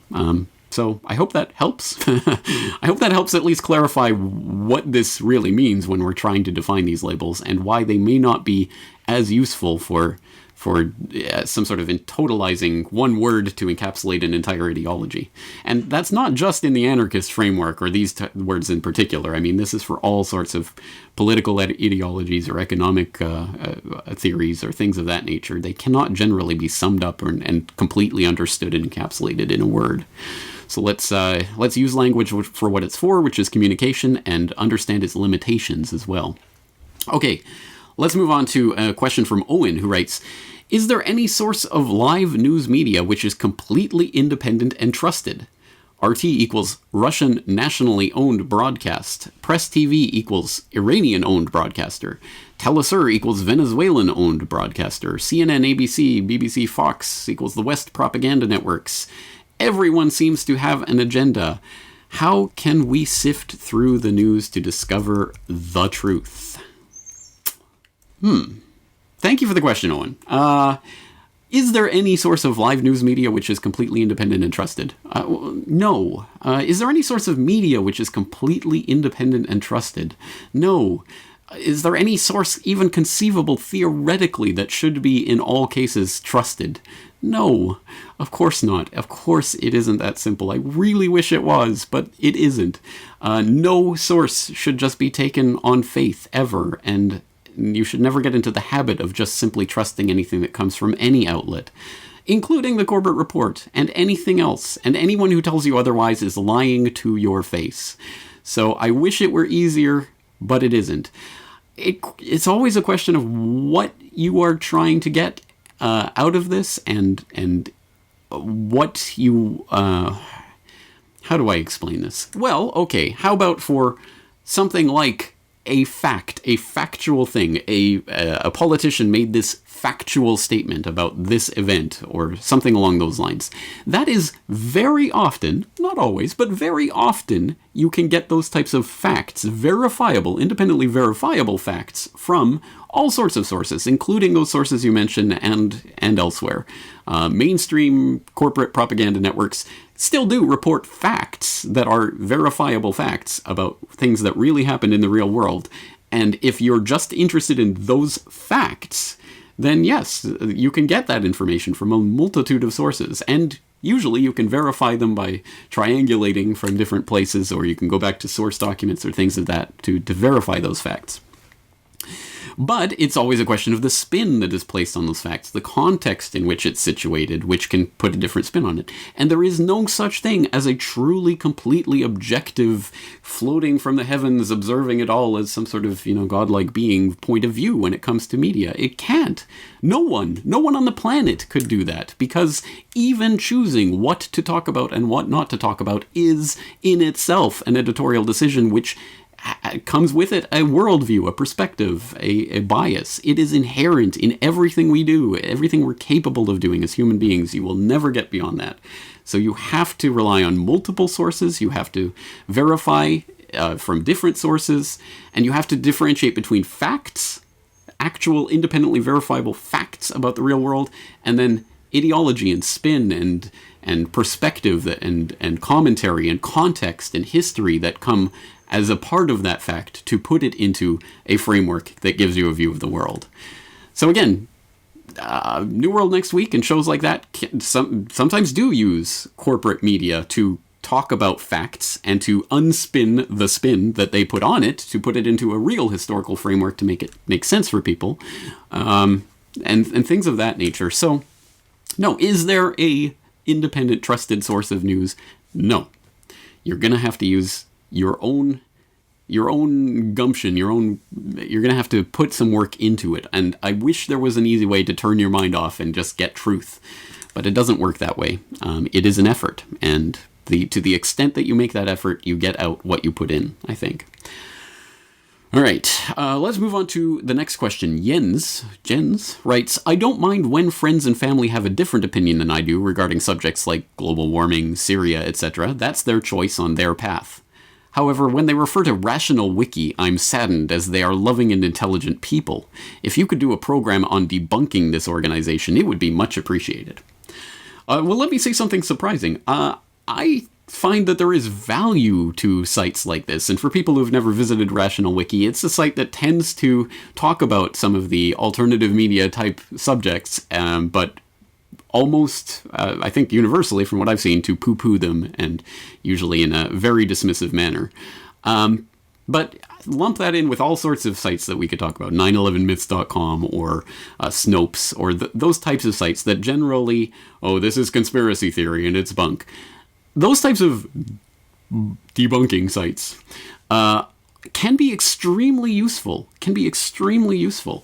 So I hope that helps. I hope that helps at least clarify what this really means when we're trying to define these labels and why they may not be as useful for some sort of totalizing one word to encapsulate an entire ideology. And that's not just in the anarchist framework or these words in particular. I mean, this is for all sorts of political ideologies or economic theories or things of that nature. They cannot generally be summed up and completely understood and encapsulated in a word. So let's use language for what it's for, which is communication, and understand its limitations as well. Okay, let's move on to a question from Owen, who writes, is there any source of live news media which is completely independent and trusted? RT equals Russian nationally owned broadcast. Press TV equals Iranian owned broadcaster. Telesur equals Venezuelan owned broadcaster. CNN, ABC, BBC, Fox equals the West propaganda networks. Everyone seems to have an agenda. How can we sift through the news to discover the truth? Thank you for the question, Owen. Is there any source of live news media which is completely independent and trusted? No. Is there any source of media which is completely independent and trusted? No. Is there any source even conceivable theoretically that should be in all cases trusted? No. Of course not. Of course it isn't that simple. I really wish it was, but it isn't. No source should just be taken on faith ever, and you should never get into the habit of just simply trusting anything that comes from any outlet, including the Corbett Report and anything else, and anyone who tells you otherwise is lying to your face. So I wish it were easier, but it isn't. It's always a question of what you are trying to get out of this, and what you... how do I explain this? Well, okay, how about for something like a factual thing. A politician made this factual statement about this event or something along those lines. That is very often, not always, but very often, you can get those types of facts, verifiable, independently verifiable facts from all sorts of sources, including those sources you mentioned and elsewhere. Mainstream corporate propaganda networks still do report facts that are verifiable facts about things that really happened in the real world. And if you're just interested in those facts, then yes, you can get that information from a multitude of sources. And usually you can verify them by triangulating from different places, or you can go back to source documents or things of that to verify those facts. But it's always a question of the spin that is placed on those facts, the context in which it's situated, which can put a different spin on it. And there is no such thing as a truly, completely objective, floating from the heavens, observing it all as some sort of, godlike being point of view when it comes to media. It can't. No one on the planet could do that, because even choosing what to talk about and what not to talk about is in itself an editorial decision which comes with it a worldview, a perspective, a bias. It is inherent in everything we do, everything we're capable of doing as human beings. You will never get beyond that. So you have to rely on multiple sources. You have to verify from different sources, and you have to differentiate between facts, actual independently verifiable facts about the real world, and then ideology and spin and perspective and commentary and context and history that come as a part of that fact to put it into a framework that gives you a view of the world. So again, New World Next Week and shows like that sometimes do use corporate media to talk about facts and to unspin the spin that they put on it, to put it into a real historical framework to make it make sense for people, and things of that nature. So, no, is there a independent, trusted source of news? No. You're going to have to use your own gumption, you're going to have to put some work into it. And I wish there was an easy way to turn your mind off and just get truth, but it doesn't work that way. It is an effort, and to the extent that you make that effort, you get out what you put in, I think. All right, let's move on to the next question. Jens writes, I don't mind when friends and family have a different opinion than I do regarding subjects like global warming, Syria, etc. That's their choice on their path. However, when they refer to Rational Wiki, I'm saddened, as they are loving and intelligent people. If you could do a program on debunking this organization, it would be much appreciated. Well, let me say something surprising. I find that there is value to sites like this. And for people who've never visited Rational Wiki, it's a site that tends to talk about some of the alternative media type subjects, but almost, I think universally from what I've seen, to poo-poo them, and usually in a very dismissive manner. But lump that in with all sorts of sites that we could talk about, 911myths.com or Snopes, or those types of sites that generally, this is conspiracy theory and it's bunk. Those types of debunking sites can be extremely useful.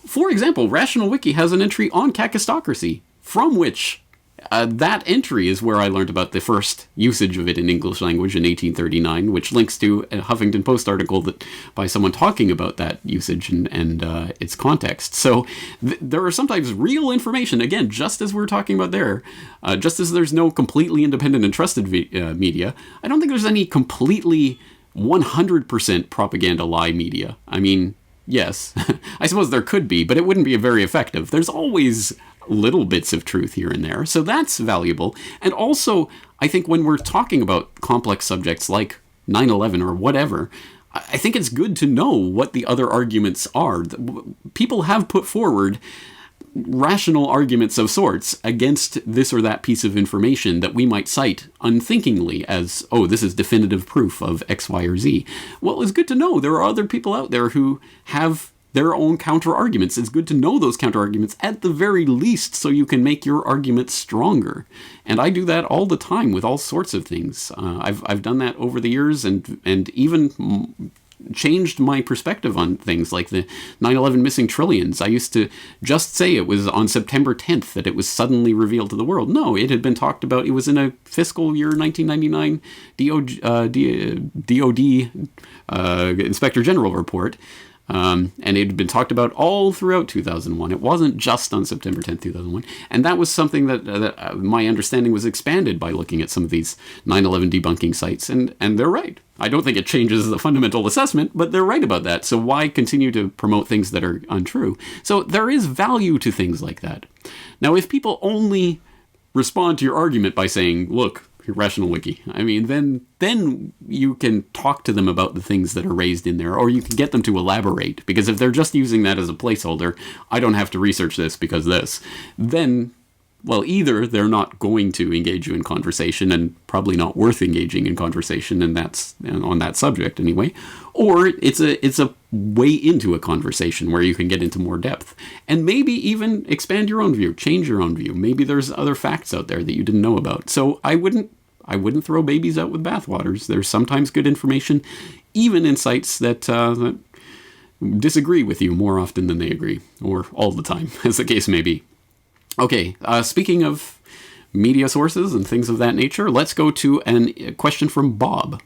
For example, Rational Wiki has an entry on kakistocracy, from which that entry is where I learned about the first usage of it in English language in 1839, which links to a Huffington Post article by someone talking about that usage and its context. So there are sometimes real information, again, just as we're talking about there, just as there's no completely independent and trusted media, I don't think there's any completely 100% propaganda lie media. I mean, yes, I suppose there could be, but it wouldn't be very effective. There's always little bits of truth here and there, so that's valuable. And also, I think when we're talking about complex subjects like 9/11 or whatever, I think it's good to know what the other arguments are. People have put forward rational arguments of sorts against this or that piece of information that we might cite unthinkingly as, this is definitive proof of X, Y, or Z. Well, it's good to know there are other people out there who have their own counter-arguments. It's good to know those counter-arguments at the very least so you can make your argument stronger. And I do that all the time with all sorts of things. I've done that over the years and even changed my perspective on things like the 9/11 missing trillions. I used to just say it was on September 10th that it was suddenly revealed to the world. No, it had been talked about. It was in a fiscal year 1999 DOD Inspector General report. And it had been talked about all throughout 2001. It wasn't just on September 10th, 2001. And that was something that my understanding was expanded by looking at some of these 9/11 debunking sites. And they're right. I don't think it changes the fundamental assessment, but they're right about that. So why continue to promote things that are untrue? So there is value to things like that. Now, if people only respond to your argument by saying, look, Rational Wiki, I mean, then you can talk to them about the things that are raised in there, or you can get them to elaborate, because if they're just using that as a placeholder, I don't have to research this because this, then, well, either they're not going to engage you in conversation and probably not worth engaging in conversation, and that's on that subject anyway, or it's a way into a conversation where you can get into more depth and maybe even expand your own view, change your own view. Maybe there's other facts out there that you didn't know about. So I wouldn't throw babies out with bathwaters. There's sometimes good information, even in sites that disagree with you more often than they agree, or all the time, as the case may be. Okay, speaking of media sources and things of that nature, let's go to a question from Bob.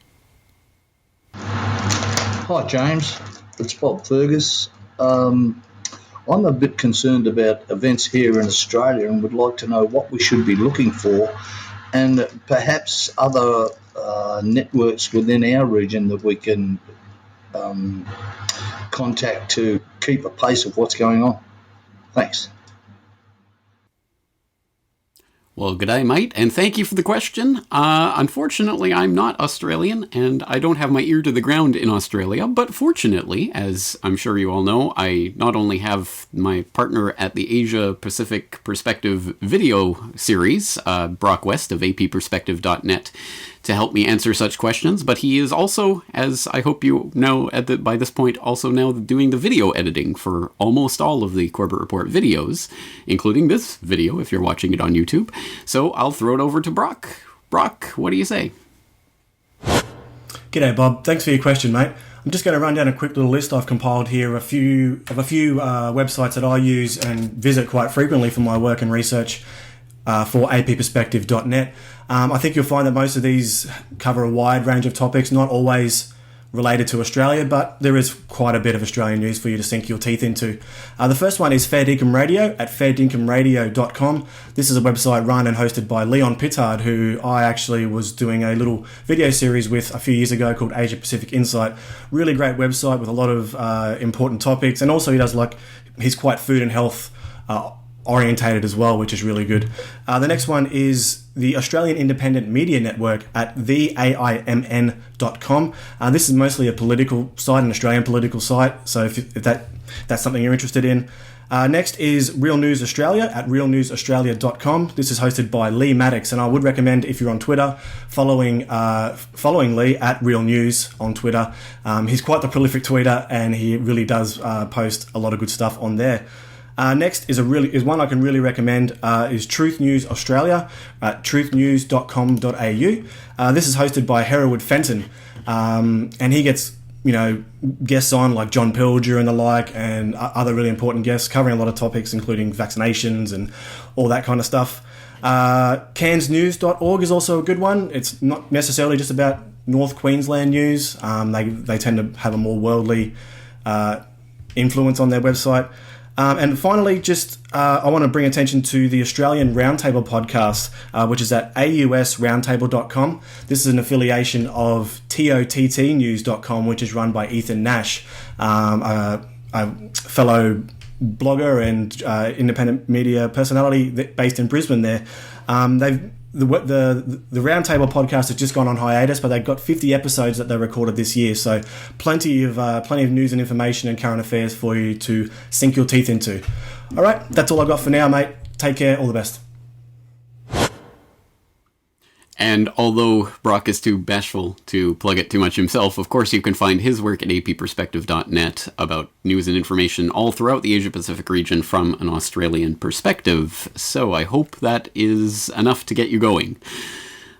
Hi, James. It's Bob Fergus. I'm a bit concerned about events here in Australia and would like to know what we should be looking for, and perhaps other networks within our region that we can contact to keep a pace of what's going on. Thanks. Well, g'day, mate, and thank you for the question. Unfortunately, I'm not Australian, and I don't have my ear to the ground in Australia, but fortunately, as I'm sure you all know, I not only have my partner at the Asia Pacific Perspective video series, Brock West of apperspective.net, to help me answer such questions, but he is also, as I hope you know by this point, also now doing the video editing for almost all of the Corbett Report videos, including this video if you're watching it on YouTube. So I'll throw it over to Brock. Brock, what do you say? G'day, Bob. Thanks for your question, mate. I'm just going to run down a quick little list I've compiled here of a few websites that I use and visit quite frequently for my work and research for apperspective.net. I think you'll find that most of these cover a wide range of topics, not always related to Australia, but there is quite a bit of Australian news for you to sink your teeth into. The first one is Fair Dinkum Radio at fairdincumradio.com. This is a website run and hosted by Leon Pittard, who I actually was doing a little video series with a few years ago called Asia Pacific Insight. Really great website with a lot of important topics, and also he's quite food and health orientated as well, which is really good. The next one is the Australian Independent Media Network at theaimn.com. This is mostly a political site, an Australian political site, so if that's something you're interested in. Next is Real News Australia at realnewsaustralia.com. This is hosted by Lee Maddox, and I would recommend, if you're on Twitter, following Lee at Real News on Twitter. He's quite the prolific tweeter, and he really does post a lot of good stuff on there. Next is one I can really recommend, is Truth News Australia at truthnews.com.au. This is hosted by Hereward Fenton, and he gets guests on like John Pilger and the like, and other really important guests covering a lot of topics, including vaccinations and all that kind of stuff. Cairnsnews.org is also a good one. It's not necessarily just about North Queensland news. They tend to have a more worldly influence on their website. And finally, I want to bring attention to the Australian Roundtable podcast, which is at ausroundtable.com. This is an affiliation of tottnews.com, which is run by Ethan Nash, a fellow blogger and independent media personality based in Brisbane there. The Roundtable podcast has just gone on hiatus, but they've got 50 episodes that they recorded this year, so plenty of news and information and current affairs for you to sink your teeth into. All right, that's all I've got for now, mate. Take care, all the best. And although Brock is too bashful to plug it too much himself, of course you can find his work at apperspective.net about news and information all throughout the Asia-Pacific region from an Australian perspective. So I hope that is enough to get you going.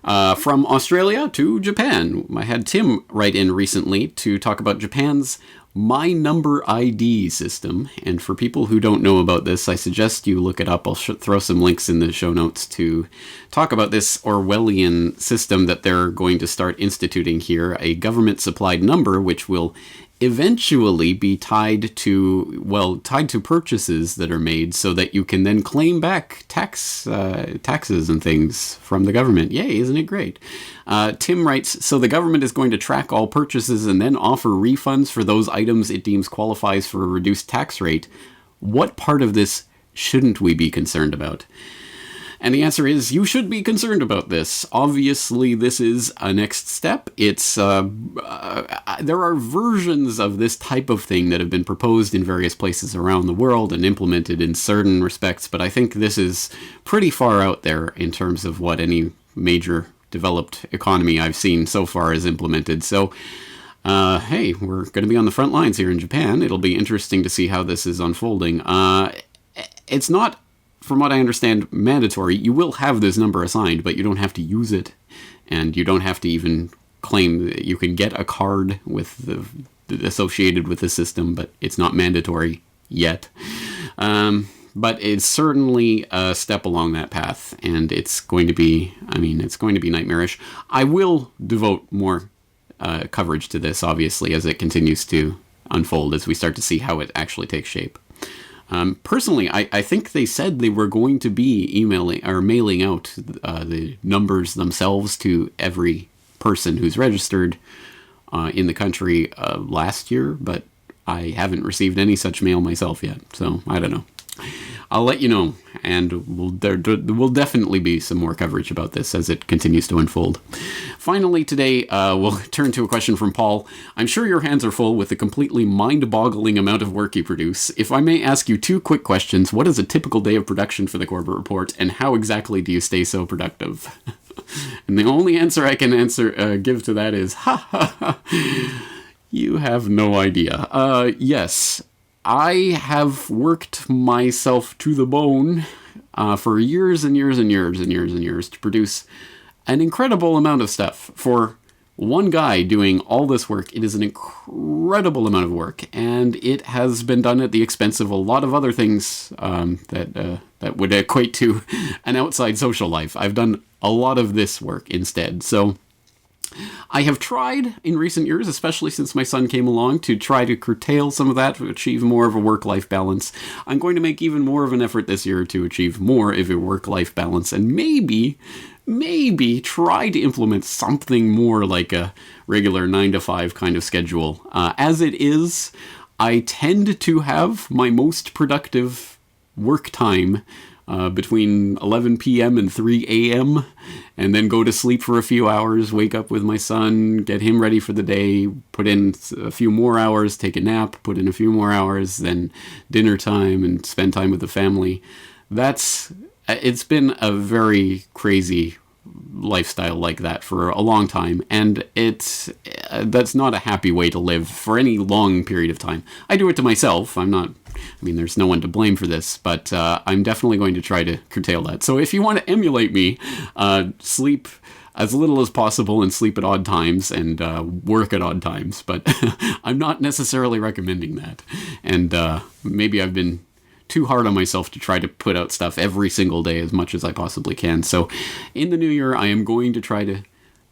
From Australia to Japan. I had Tim write in recently to talk about Japan's My Number ID system, and for people who don't know about this, I suggest you look it up. I'll throw some links in the show notes to talk about this Orwellian system that they're going to start instituting here, a government-supplied number which will eventually be tied to purchases that are made so that you can then claim back taxes and things from the government. Yay, isn't it great? Tim writes, so the government is going to track all purchases and then offer refunds for those items it deems qualifies for a reduced tax rate. What part of this shouldn't we be concerned about? And the answer is, you should be concerned about this. Obviously, this is a next step. It's there are versions of this type of thing that have been proposed in various places around the world and implemented in certain respects, but I think this is pretty far out there in terms of what any major developed economy I've seen so far is implemented. So, hey, we're going to be on the front lines here in Japan. It'll be interesting to see how this is unfolding. It's not, from what I understand, mandatory. You will have this number assigned, but you don't have to use it, and you don't have to even claim that you can get a card with the associated with the system, but it's not mandatory yet. But it's certainly a step along that path, and it's going to be nightmarish. I will devote more coverage to this, obviously, as it continues to unfold, as we start to see how it actually takes shape. Personally, I think they said they were going to be mailing out the numbers themselves to every person who's registered in the country last year, but I haven't received any such mail myself yet, so I don't know. I'll let you know, and there will definitely be some more coverage about this as it continues to unfold. Finally, today, we'll turn to a question from Paul. I'm sure your hands are full with the completely mind-boggling amount of work you produce. If I may ask you two quick questions, what is a typical day of production for the Corbett Report, and how exactly do you stay so productive? And the only answer I can give to that is, ha ha ha, you have no idea. Yes. I have worked myself to the bone for years and years and years and years and years to produce an incredible amount of stuff. For one guy doing all this work, it is an incredible amount of work, and it has been done at the expense of a lot of other things that would equate to an outside social life. I've done a lot of this work instead, so I have tried in recent years, especially since my son came along, to try to curtail some of that to achieve more of a work-life balance. I'm going to make even more of an effort this year to achieve more of a work-life balance, and maybe try to implement something more like a regular 9-to-5 kind of schedule. As it is, I tend to have my most productive work time between 11 p.m. and 3 a.m. and then go to sleep for a few hours, wake up with my son, get him ready for the day, put in a few more hours, take a nap, put in a few more hours, then dinner time and spend time with the family. It's been a very crazy lifestyle like that for a long time, and that's not a happy way to live for any long period of time. I do it to myself. There's no one to blame for this, but I'm definitely going to try to curtail that. So if you want to emulate me, sleep as little as possible and sleep at odd times and work at odd times, but I'm not necessarily recommending that. And maybe I've been too hard on myself to try to put out stuff every single day as much as I possibly can. So in the new year, I am going to try to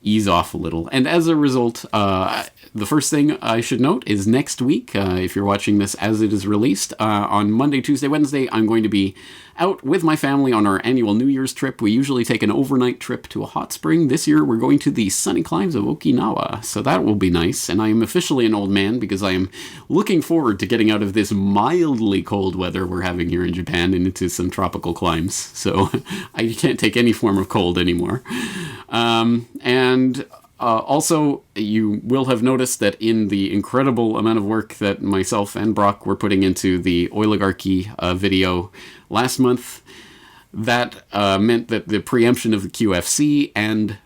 ease off a little. And as a result, the first thing I should note is next week, if you're watching this as it is released, on Monday, Tuesday, Wednesday, I'm going to be out with my family on our annual New Year's trip. We usually take an overnight trip to a hot spring. This year, we're going to the sunny climes of Okinawa, so that will be nice. And I am officially an old man because I am looking forward to getting out of this mildly cold weather we're having here in Japan and into some tropical climes. So I can't take any form of cold anymore. Also, you will have noticed that in the incredible amount of work that myself and Brock were putting into the oligarchy video last month, that meant that the preemption of the QFC and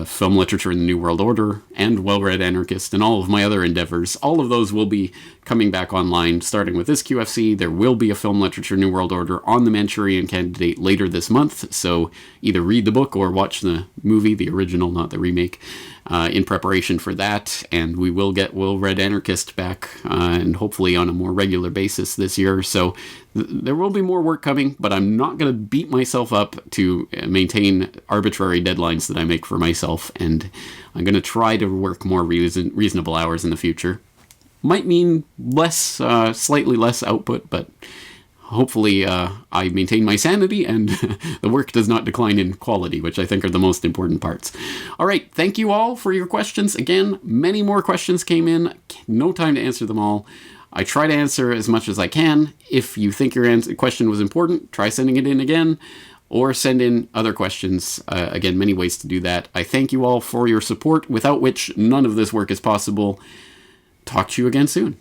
film literature in the New World Order and Well-Read Anarchist and all of my other endeavors, all of those will be coming back online starting with this QFC. There will be a film literature New World Order on the Manchurian Candidate later this month, so either read the book or watch the movie, the original, not the remake, in preparation for that. And we will get Well-Read Anarchist back and hopefully on a more regular basis this year. So there will be more work coming, but I'm not going to beat myself up to maintain arbitrary deadlines that I make for myself, and I'm going to try to work more reasonable hours in the future. Might mean slightly less output, but hopefully I maintain my sanity and the work does not decline in quality, which I think are the most important parts. All right, thank you all for your questions. Again, many more questions came in. No time to answer them all. I try to answer as much as I can. If you think your question was important, try sending it in again, or send in other questions. Again, many ways to do that. I thank you all for your support, without which none of this work is possible. Talk to you again soon.